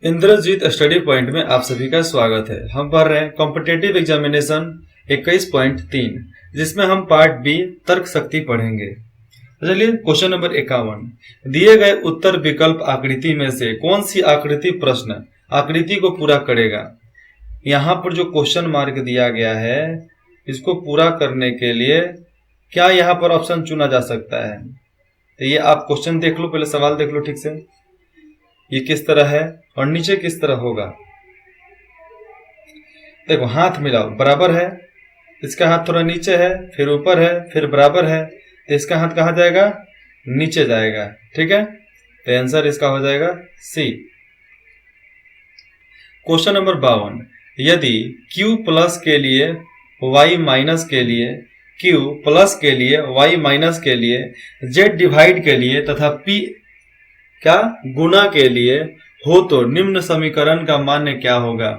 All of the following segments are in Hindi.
इंद्रजीत स्टडी पॉइंट में आप सभी का स्वागत है। हम पढ़ रहे हैं कॉम्पिटिटिव एग्जामिनेशन 21.3 जिसमें हम पार्ट बी तर्क शक्ति पढ़ेंगे। चलिए क्वेश्चन नंबर 51, दिए गए उत्तर विकल्प आकृति में से कौन सी आकृति प्रश्न आकृति को पूरा करेगा। यहाँ पर जो क्वेश्चन मार्क दिया गया है इसको पूरा करने के लिए क्या यहाँ पर ऑप्शन चुना जा सकता है। तो ये आप क्वेश्चन देख लो, पहले सवाल देख लो ठीक से, ये किस तरह है और नीचे किस तरह होगा। देखो हाथ मिलाओ, बराबर है, इसका हाथ थोड़ा नीचे है, फिर ऊपर है, फिर बराबर है, तो इसका हाथ कहाँ जाएगा, नीचे जाएगा। ठीक है, तो आंसर इसका हो जाएगा सी। क्वेश्चन नंबर 52, यदि Q प्लस के लिए Y माइनस के लिए, Q प्लस के लिए Y माइनस के लिए, Z डिवाइड के लिए तथा P क्या गुना के लिए हो तो निम्न समीकरण का मान्य क्या होगा।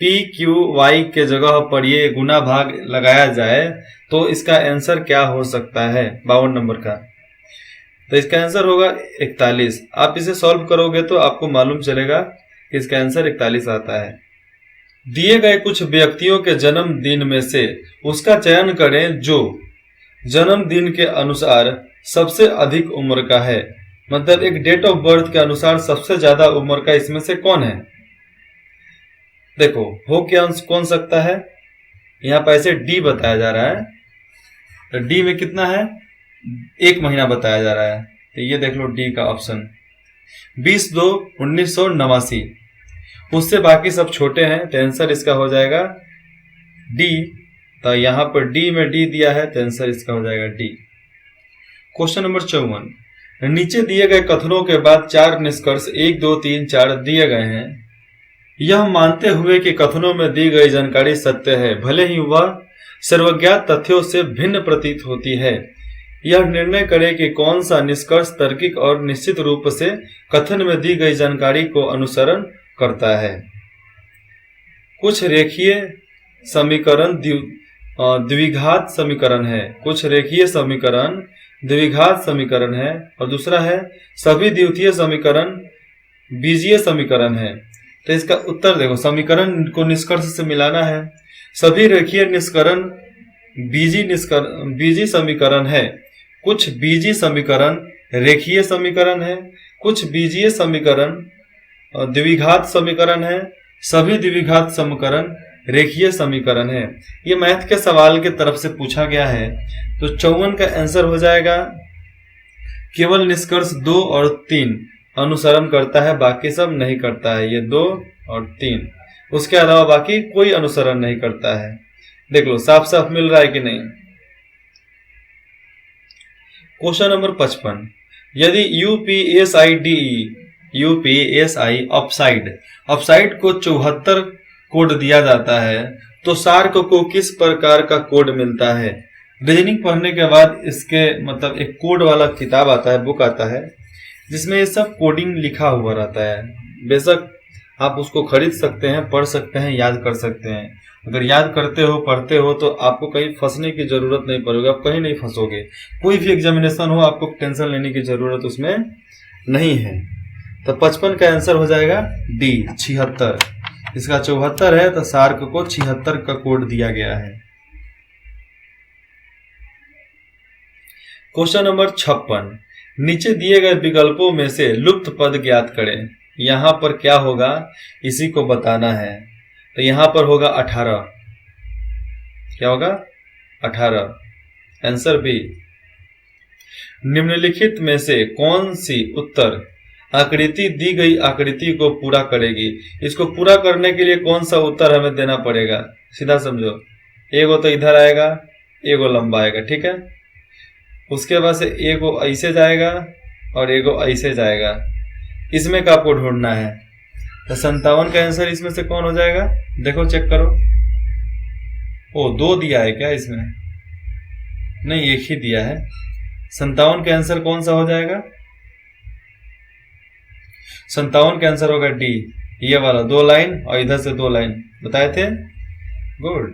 P Q Y के जगह पर ये गुना भाग लगाया जाए तो इसका आंसर क्या हो सकता है 52 नंबर का। तो इसका आंसर होगा 41। आप इसे सॉल्व करोगे तो आपको मालूम चलेगा कि इसका आंसर 41 आता है। दिए गए कुछ व्यक्तियों के जन्मदिन में से उसका चयन करें जो जन्मदिन के अनुसार सबसे अधिक उम्र का है। मतलब एक डेट ऑफ बर्थ के अनुसार सबसे ज्यादा उम्र का इसमें से कौन है। देखो हो क्या कौन सकता है, यहाँ पर ऐसे डी बताया जा रहा है, तो डी में कितना है, 1 महीना बताया जा रहा है। तो ये देख लो डी का ऑप्शन 20/2/1989, उससे बाकी सब छोटे हैं, तो आंसर इसका हो जाएगा डी। तो यहाँ पर डी में डी दिया है, तो आंसर इसका हो जाएगा डी। क्वेश्चन नंबर 54, नीचे दिए गए कथनों के बाद 4 निष्कर्ष 1 2 3 4 दिए गए हैं। यह मानते हुए कि कथनों में दी गई जानकारी सत्य है, भले ही वह सर्वज्ञात तथ्यों से भिन्न प्रतीत होती है, यह निर्णय करे कि कौन सा निष्कर्ष तार्किक और निश्चित रूप से कथन में दी गई जानकारी को अनुसरण करता है। कुछ रेखीय समीकरण द्विघात समीकरण है, कुछ रेखीय समीकरण द्विघात समीकरण है, और दूसरा है सभी द्वितीय समीकरण बीजीय समीकरण है। तो इसका उत्तर देखो, समीकरण को निष्कर्ष से मिलाना है। सभी रेखीय निष्करण बीजी समीकरण है, कुछ बीजी समीकरण रेखीय समीकरण है, कुछ बीजीय समीकरण द्विघात समीकरण है, सभी द्विघात समीकरण रेखीय समीकरण है। ये मैथ के सवाल के तरफ से पूछा गया है। तो 54 का आंसर हो जाएगा केवल निष्कर्ष 2 और 3 अनुसरण करता है, बाकी सब नहीं करता है। ये 2 और 3, उसके अलावा बाकी कोई अनुसरण नहीं करता है। देख लो साफ साफ मिल रहा है कि नहीं। क्वेश्चन नंबर 55, यदि यूपीएसआई ऑफसाइड को 74 कोड दिया जाता है तो सार्क को किस प्रकार का कोड मिलता है। रीजनिंग पढ़ने के बाद इसके मतलब एक कोड वाला किताब आता है, बुक आता है, जिसमें ये सब कोडिंग लिखा हुआ रहता है। बेशक आप उसको खरीद सकते हैं, पढ़ सकते हैं, याद कर सकते हैं। अगर याद करते हो, पढ़ते हो तो आपको कहीं फंसने की जरूरत नहीं पड़ेगी, आप कहीं नहीं फंसोगे। कोई भी एग्जामिनेशन हो आपको टेंशन लेने की जरूरत उसमें नहीं है। तो 55 का आंसर हो जाएगा डी 76। इसका 74 है तो सार्क को 76 का कोड दिया गया है। क्वेश्चन नंबर 56, नीचे दिए गए विकल्पों में से लुप्त पद ज्ञात करें। यहां पर क्या होगा इसी को बताना है। तो यहां पर होगा 18। क्या होगा 18, आंसर बी। निम्नलिखित में से कौन सी उत्तर आकृति दी गई आकृति को पूरा करेगी। इसको पूरा करने के लिए कौन सा उत्तर हमें देना पड़ेगा, सीधा समझो। एगो तो इधर आएगा, एगो लंबा आएगा, ठीक है। उसके बाद से एगो ऐसे जाएगा और एगो ऐसे जाएगा, इसमें का आपको ढूंढना है। तो 57 का आंसर इसमें से कौन हो जाएगा, देखो चेक करो। ओ 2 दिया है क्या इसमें, नहीं 1 ही दिया है। 57 का आंसर कौन सा हो जाएगा, 57 का आंसर होगा डी, ये वाला 2 लाइन और इधर से 2 लाइन बताए थे। गुड।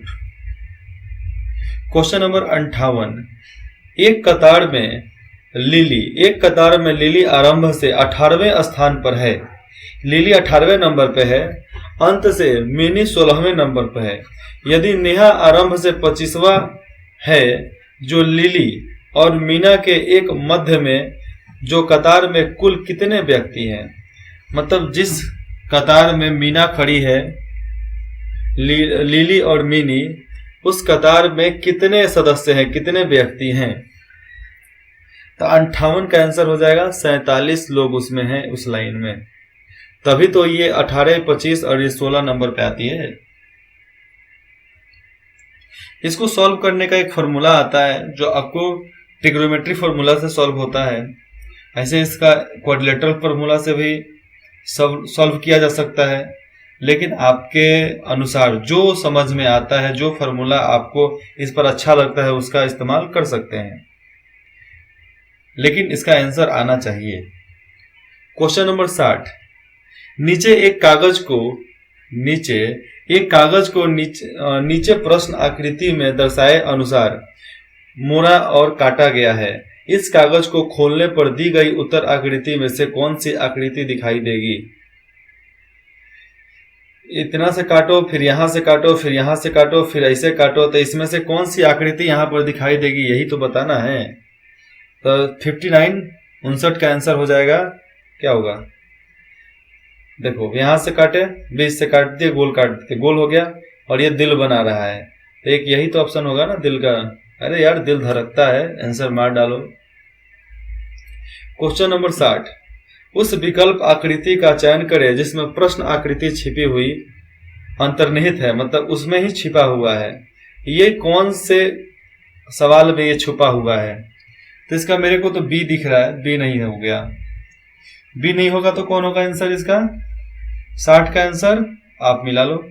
क्वेश्चन नंबर 58, एक कतार में लिली आरंभ से 18वें स्थान पर है लिली 18वें नंबर पे है, अंत से मिनी 16वें नंबर पे है। यदि नेहा आरंभ से 25वां है, जो लिली और मीना के एक मध्य में जो कतार में कुल कितने व्यक्ति हैं? मतलब जिस कतार में मीना खड़ी है, लिली और मिनी, उस कतार में कितने सदस्य हैं, कितने व्यक्ति हैं? तो 58 का आंसर हो जाएगा, 47 लोग उसमें हैं, उस लाइन में। तभी तो ये 18, 25 और ये 16 नंबर पे आती है। इसको सॉल्व करने का एक फॉर्मूला आता है जो आपको ट्रिग्नोमेट्री फॉर्मूला से सॉल्व होता है। ऐसे इसका क्वाड्रिलेटरल फॉर्मूला से भी सॉल्व किया जा सकता है, लेकिन आपके अनुसार जो समझ में आता है, जो फॉर्मूला आपको इस पर अच्छा लगता है, उसका इस्तेमाल कर सकते हैं, लेकिन इसका आंसर आना चाहिए। क्वेश्चन नंबर 60, नीचे एक कागज को नीचे प्रश्न आकृति में दर्शाए अनुसार मोड़ा और काटा गया है। इस कागज को खोलने पर दी गई उत्तर आकृति में से कौन सी आकृति दिखाई देगी? इतना से काटो, फिर यहां से काटो, फिर यहां से काटो, फिर ऐसे काटो, तो इसमें से कौन सी आकृति यहां पर दिखाई देगी, यही तो बताना है। तो 59 का आंसर हो जाएगा, क्या होगा? देखो, यहां से काटे, बीच से काट दिए, गोल काट दिए, गोल हो गया, और ये दिल बना रहा है, तो एक यही तो ऑप्शन होगा ना, दिल का। अरे यार, दिल धड़कता है, आंसर मार डालो। क्वेश्चन नंबर 60, उस विकल्प आकृति का चयन करें जिसमें प्रश्न आकृति छिपी हुई अंतर्निहित है, मतलब उसमें ही छिपा हुआ है। ये कौन से सवाल में ये छुपा हुआ है? तो इसका मेरे को तो बी दिख रहा है, बी नहीं हो गया। बी नहीं होगा तो कौन होगा आंसर इसका? 60 का आंसर आप मिला लो।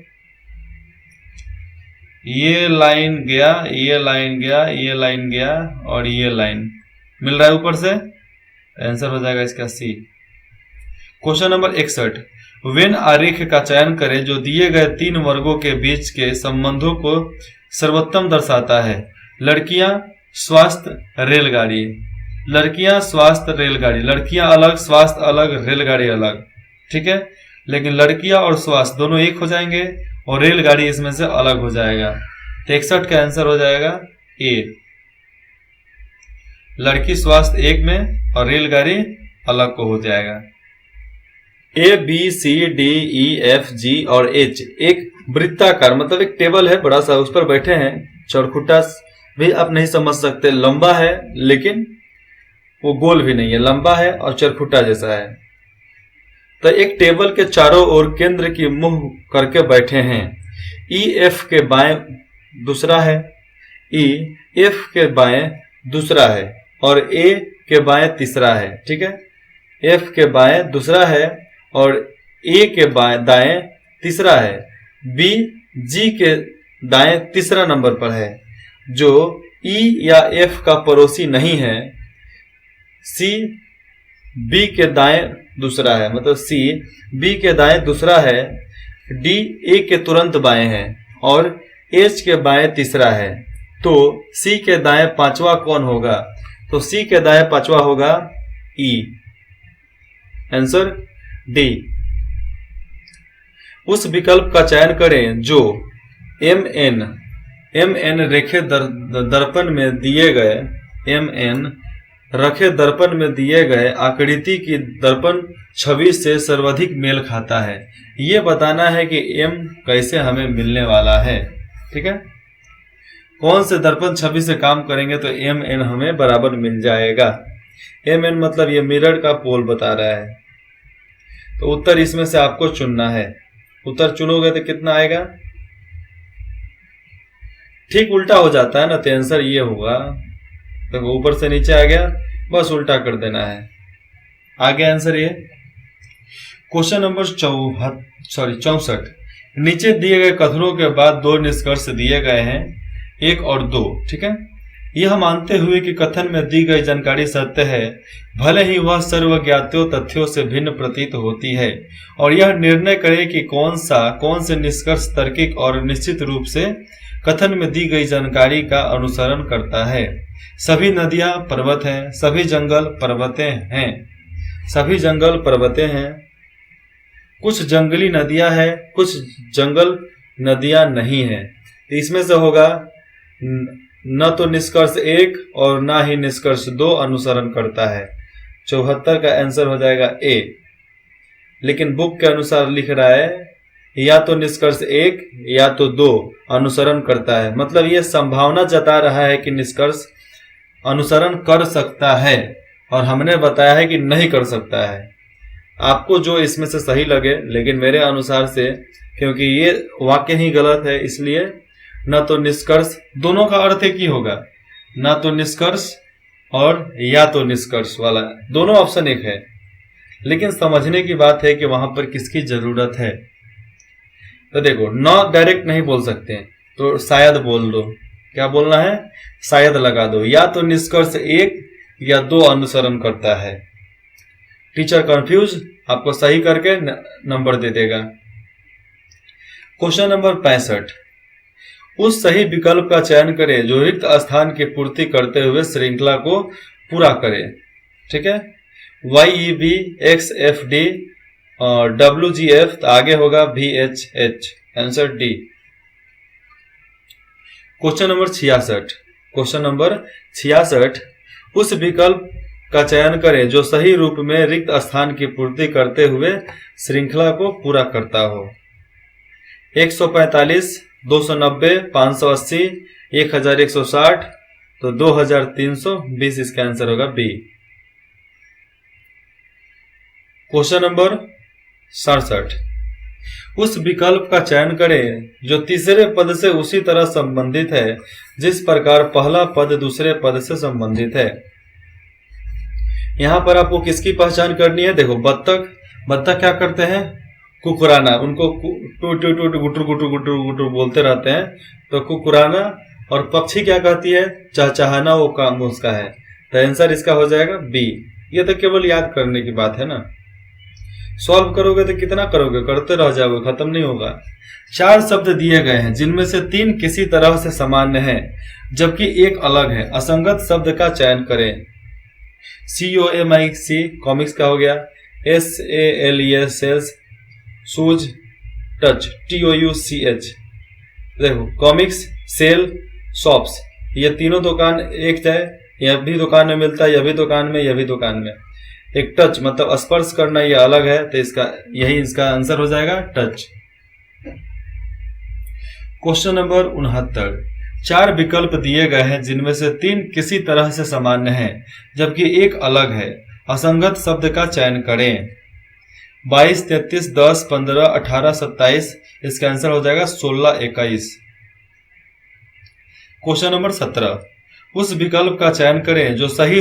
ये लाइन गया, ये लाइन गया, ये लाइन गया, और ये लाइन मिल रहा है ऊपर से, आंसर हो जाएगा इसका सी। क्वेश्चन नंबर 61, वेन आरेख का चयन करें जो दिए गए 3 वर्गों के बीच के संबंधों को सर्वोत्तम दर्शाता है। लड़कियां, स्वास्थ्य, रेलगाड़ी। लड़कियां, स्वास्थ्य, रेलगाड़ी। लड़कियां अलग, स्वास्थ्य अलग, रेलगाड़ी अलग, ठीक है। लेकिन लड़कियां और स्वास्थ्य दोनों एक हो जाएंगे और रेलगाड़ी इसमें से अलग हो जाएगा। तो 61 का आंसर हो जाएगा ए। लड़की स्वास्थ्य एक में और रेलगाड़ी अलग को हो जाएगा। ए, बी, सी, डी, ई, एफ, जी और एच एक वृत्ताकार, मतलब एक टेबल है बड़ा सा, उस पर बैठे हैं। चौखुटा भी आप नहीं समझ सकते, लंबा है लेकिन वो गोल भी नहीं है, लंबा है और चरखुटा जैसा है। तो एक टेबल के चारों ओर केंद्र की मुंह करके बैठे हैं। ई एफ के बाएं दूसरा है, ई एफ के बाएं दूसरा है और ए के बाएं तीसरा है, ठीक है। एफ के बाएं दूसरा है और ए के बाएं दाएं तीसरा है। बी जी के दाएं तीसरा नंबर पर है, जो ई या एफ का पड़ोसी नहीं है। सी बी के दाएं दूसरा है, मतलब सी बी के दाएं दूसरा है। डी ए के तुरंत बाएं है और एच के बाएं तीसरा है। तो सी के दाएं पांचवा कौन होगा? तो सी के दाएं पांचवा होगा ई। Answer D. उस विकल्प का चयन करें जो एम एन रेखे दर्पण में दिए गए रखे दर्पण में दिए गए आकृति की दर्पण छवि से सर्वाधिक मेल खाता है। ये बताना है कि एम कैसे हमें मिलने वाला है, ठीक है। कौन से दर्पण छवि से काम करेंगे तो एम एन हमें बराबर मिल जाएगा। एम एन मतलब ये मिरर का पोल बता रहा है। तो उत्तर इसमें से आपको चुनना है। उत्तर चुनोगे तो कितना आएगा? ठीक उल्टा हो जाता है ना, तो आंसर ये होगा। तो ऊपर से नीचे आ गया, बस उल्टा कर देना है। आगे आंसर ये। Question number 64। नीचे दिए गए कथनों के बाद 2 निष्कर्ष दिए गए हैं, 1 और 2, ठीक है। यह मानते हुए कि कथन में दी गई जानकारी सत्य है, भले ही वह सर्वज्ञात्यों तथ्यों से भिन्न प्रतीत होती है, और यह निर्णय करे कि कौन से निष्कर्ष तार्किक और निश्चित रूप से कथन में दी गई जानकारी का अनुसरण करता है। सभी नदियां पर्वत हैं, सभी जंगल पर्वतें हैं, सभी जंगल पर्वतें हैं, कुछ जंगली नदियां हैं, कुछ जंगल नदियां नहीं है। तो इसमें से होगा न तो निष्कर्ष 1 और ना ही निष्कर्ष 2 अनुसरण करता है। 74 का आंसर हो जाएगा ए। लेकिन बुक के अनुसार लिख रहा है या तो निष्कर्ष 1 या तो 2 अनुसरण करता है, मतलब ये संभावना जता रहा है कि निष्कर्ष अनुसरण कर सकता है, और हमने बताया है कि नहीं कर सकता है। आपको जो इसमें से सही लगे, लेकिन मेरे अनुसार से, क्योंकि ये वाक्य ही गलत है, इसलिए न तो निष्कर्ष, दोनों का अर्थ एक ही होगा, न तो निष्कर्ष और या तो निष्कर्ष वाला, दोनों ऑप्शन एक है। लेकिन समझने की बात है कि वहां पर किसकी जरूरत है। तो देखो, न डायरेक्ट नहीं बोल सकते, तो शायद बोल दो। क्या बोलना है? शायद लगा दो। या तो निष्कर्ष 1 या 2 अनुसरण करता है। टीचर कंफ्यूज, आपको सही करके नंबर दे देगा। क्वेश्चन नंबर 65, उस सही विकल्प का चयन करें जो रिक्त स्थान की पूर्ति करते हुए श्रृंखला को पूरा करे। ठीक है, YEB XFD और WGF, तो आगे होगा VHH, answer D. Question number 66, question number 66, उस विकल्प का चयन करें जो सही रूप में रिक्त स्थान की पूर्ति करते हुए श्रृंखला को पूरा करता हो। 145, 290, 580, 1160, तो 2320 इसका आंसर होगा बी। क्वेश्चन नंबर 67, उस विकल्प का चयन करें जो तीसरे पद से उसी तरह संबंधित है जिस प्रकार पहला पद दूसरे पद से संबंधित है। यहां पर आपको किसकी पहचान करनी है? देखो, बत्तख क्या करते हैं? कुकुराना, उनको to to to Gutur Gutur Gutur Gutur बोलते रहते हैं, तो कुकुराना। और पक्षी क्या कहती है? चहचहाना, वो काम उसका है। तो आंसर इसका हो जाएगा बी। ये तो केवल याद करने की बात है ना, सॉल्व करोगे तो कितना करोगे, करते रह जाओगे, खत्म नहीं होगा। 4 शब्द दिए गए हैं जिनमें से 3 किसी तरह से सामान्य हैं जबकि एक अलग है। असंगत शब्द का चयन करें। COMIC कॉमिक्स का हो गया। SALES sales, shoes, touch, TOUCH। देखो, कॉमिक्स, सेल, शॉप्स, ये तीनों दुकान एक है, यह भी दुकान में मिलता है, यह भी दुकान में, यह भी दुकान में। एक टच मतलब स्पर्श करना, ये अलग है, तो इसका आंसर हो जाएगा टच। क्वेश्चन नंबर 69, 4 विकल्प दिए गए हैं जिनमें से 3 किसी तरह से सामान्य हैं जबकि एक अलग है। असंगत शब्द का चयन करें। 22, 33, 10, 15, 18, 27, इसका आंसर हो जाएगा 16, 21। क्वेश्चन नंबर 17, उस विकल्प का चयन करें जो सही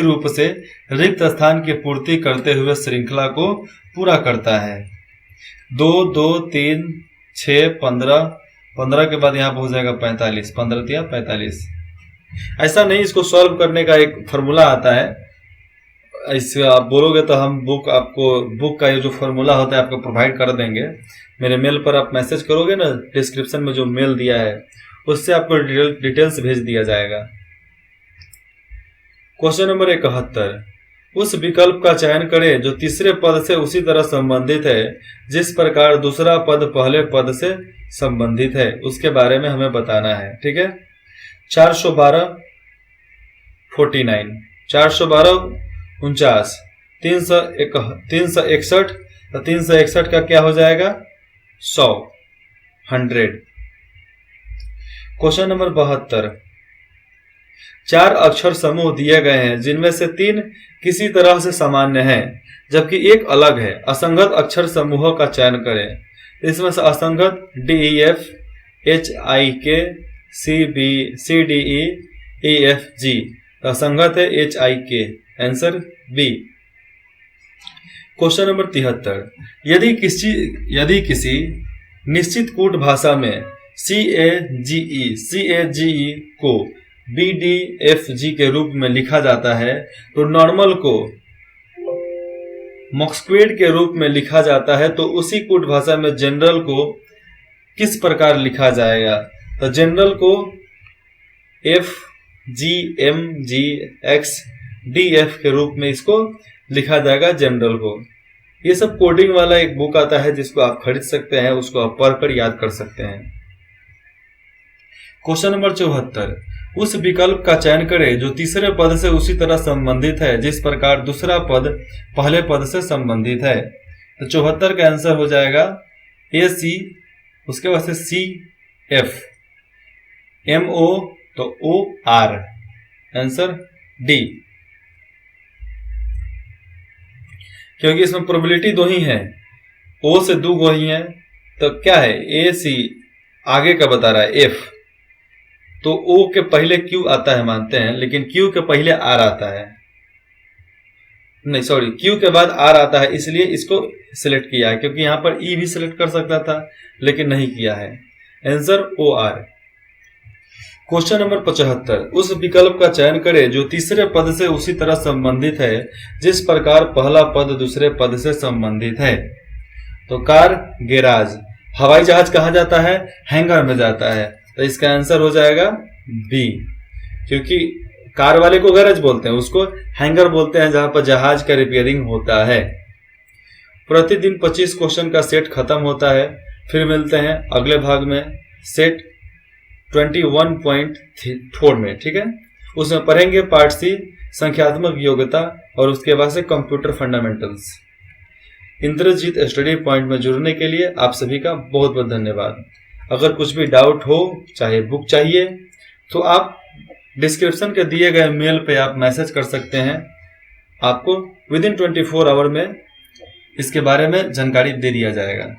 रूप से रिक्त स्थान की पूर्ति करते हुए श्रृंखला को पूरा करता है। 2, 2, 3, 6, 15, 15 के बाद यहाँ पर हो जाएगा 45, 15 या 45। ऐसा नहीं, इसको सॉल्व करने का एक फॉर्मूला आता है, इससे आप बोलोगे तो हम बुक का ये जो फॉर्मूला होता है आपको प्रोवाइड कर देंगे। मेरे मेल पर आप मैसेज करोगे ना, डिस्क्रिप्शन में जो मेल दिया है उससे आपको डिटेल्स भेज दिया जाएगा। क्वेश्चन नंबर 71, उस विकल्प का चयन करें जो तीसरे पद से उसी तरह संबंधित है जिस प्रकार दूसरा पद पहले पद से संबंधित है, उसके बारे में हमें बताना है। ठीक है, 412, 49, 412, 49, 361, तो 361 का क्या हो जाएगा? 100, 100। क्वेश्चन नंबर 72, 4 अक्षर समूह दिए गए हैं जिनमें से 3 किसी तरह से सामान्य हैं जबकि एक अलग है। असंगत अक्षर समूहों का चयन करें। इसमें से असंगत DEF, HIK, CDE, EFG, असंगत है HIK, answer B. Question number 73, यदि किसी निश्चित कूट भाषा में CAGE को BDFG के रूप में लिखा जाता है तो नॉर्मल को मॉक्स्क्वेड के रूप में लिखा जाता है, तो उसी कूट भाषा में जनरल को किस प्रकार लिखा जाएगा? तो जनरल को FGMGXDF के रूप में इसको लिखा जाएगा जनरल को। ये सब कोडिंग वाला एक बुक आता है जिसको आप खरीद सकते हैं, उसको आप पढ़कर याद कर सकते हैं। क्वेश्चन नंबर 74, उस विकल्प का चयन करें जो तीसरे पद से उसी तरह संबंधित है जिस प्रकार दूसरा पद पहले पद से संबंधित है। तो 74 का आंसर हो जाएगा ए सी, उसके बाद से सी एफ, एम ओ तो ओ आर, आंसर डी, क्योंकि इसमें प्रोबेबिलिटी दो ही है, ओ से दो ही है, तो क्या है ए सी आगे का बता रहा है एफ, तो ओ के पहले क्यू आता है मानते हैं, लेकिन क्यू के पहले आर आता है, नहीं सॉरी क्यू के बाद आर आता है, इसलिए इसको सिलेक्ट किया है, क्योंकि यहां पर ई भी सिलेक्ट कर सकता था लेकिन नहीं किया है, answer O R. Question number 75, उस विकल्प का चयन करें जो तीसरे पद से उसी तरह संबंधित है जिस प्रकार पहला पद दूसरे पद से संबंधित है। तो कार गैराज, हवाई जहाज कहाँ जाता है, हैंगर में जाता है, तो इसका आंसर हो जाएगा बी, क्योंकि कार वाले को गैराज बोलते हैं, उसको हैंगर बोलते हैं जहां पर जहाज का रिपेयरिंग होता है। प्रतिदिन 25 क्वेश्चन का सेट खत्म होता है, फिर मिलते हैं अगले भाग में सेट 21.4 में, ठीक है। उसमें पढ़ेंगे पार्ट सी संख्यात्मक योग्यता और उसके बाद से computer fundamentals. Indrajeet study point में जुड़ने के लिए आप सभी का बहुत बहुत धन्यवाद। अगर कुछ भी डाउट हो, चाहे बुक चाहिए, तो आप डिस्क्रिप्शन के दिए गए मेल पे आप मैसेज कर सकते हैं, आपको विदिन 24 आवर में इसके बारे में जानकारी दे दिया जाएगा।